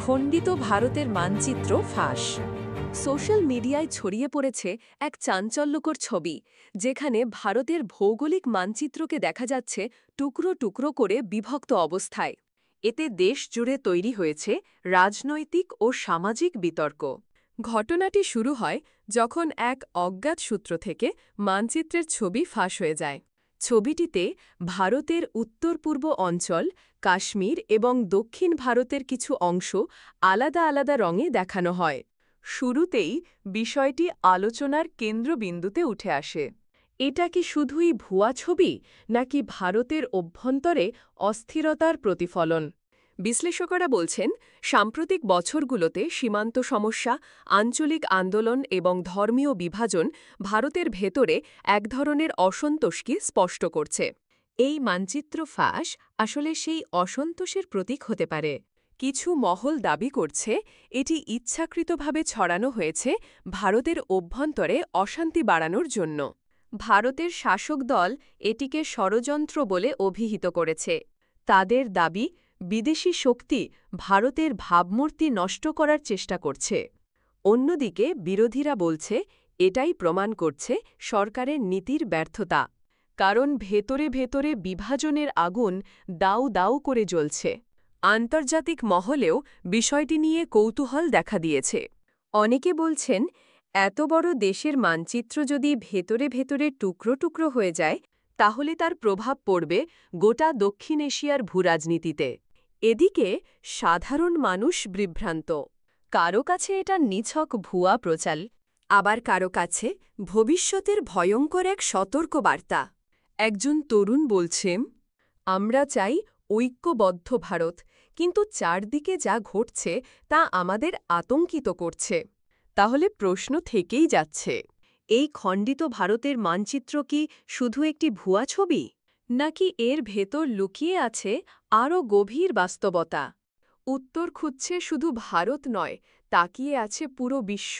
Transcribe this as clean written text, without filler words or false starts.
খণ্ডিত ভারতের মানচিত্র ফাঁস। সোশ্যাল মিডিয়ায় ছড়িয়ে পড়েছে এক চাঞ্চল্যকর ছবি, যেখানে ভারতের ভৌগোলিক মানচিত্রকে দেখা যাচ্ছে টুকরো টুকরো করে বিভক্ত অবস্থায়। এতে দেশ জুড়ে তৈরি হয়েছে রাজনৈতিক ও সামাজিক বিতর্ক। ঘটনাটি শুরু হয় যখন এক অজ্ঞাত সূত্র থেকে মানচিত্রের ছবি ফাঁস হয়ে যায়। ছবিটিতে ভারতের উত্তর পূর্ব অঞ্চল, কাশ্মীর এবং দক্ষিণ ভারতের কিছু অংশ আলাদা আলাদা রঙে দেখানো হয়। শুরুতেই বিষয়টি আলোচনার কেন্দ্রবিন্দুতে উঠে আসে। এটা কি শুধুই ভুয়া ছবি, নাকি ভারতের অভ্যন্তরে অস্থিরতার প্রতিফলন? বিশ্লেষকরা বলছেন, সাম্প্রতিক বছরগুলোতে সীমান্ত সমস্যা, আঞ্চলিক আন্দোলন এবং ধর্মীয় বিভাজন ভারতের ভেতরে এক ধরনের অসন্তোষকে স্পষ্ট করছে। এই মানচিত্র ফাঁস আসলে সেই অসন্তোষের প্রতীক হতে পারে। কিছু মহল দাবি করছে এটি ইচ্ছাকৃতভাবে ছড়ানো হয়েছে ভারতের অভ্যন্তরে অশান্তি বাড়ানোর জন্য। ভারতের শাসক দল এটিকে ষড়যন্ত্র বলে অভিহিত করেছে। তাদের দাবি, বিদেশি শক্তি ভারতের ভাবমূর্তি নষ্ট করার চেষ্টা করছে। অন্যদিকে বিরোধীরা বলছে এটাই প্রমাণ করছে সরকারের নীতির ব্যর্থতা, কারণ ভেতরে ভেতরে বিভাজনের আগুন দাউ দাউ করে জ্বলছে। আন্তর্জাতিক মহলেও বিষয়টি নিয়ে কৌতূহল দেখা দিয়েছে। অনেকে বলছেন, এত বড় দেশের মানচিত্র যদি ভেতরে ভেতরে টুকরো টুকরো হয়ে যায়, তাহলে তার প্রভাব পড়বে গোটা দক্ষিণ এশিয়ার ভূরাজনীতিতে। এদিকে সাধারণ মানুষ বিভ্রান্ত। কারো কাছে এটা নিছক ভুয়া প্রচাল, আবার কারো কাছে ভবিষ্যতের ভয়ঙ্কর এক সতর্ক বার্তা। একজন তরুণ বলছেন, আমরা চাই ঐক্যবদ্ধ ভারত, কিন্তু চারদিকে যা ঘটছে তা আমাদের আতঙ্কিত করছে। তাহলে প্রশ্ন থেকেই যাচ্ছে, এই খণ্ডিত ভারতের মানচিত্র কি শুধু একটি ভুয়া ছবি, নাকি এর ভেতর লুকিয়ে আছে আরও গভীর বাস্তবতা? উত্তর খুঁজছে শুধু ভারত নয়, তাকিয়ে আছে পুরো বিশ্ব।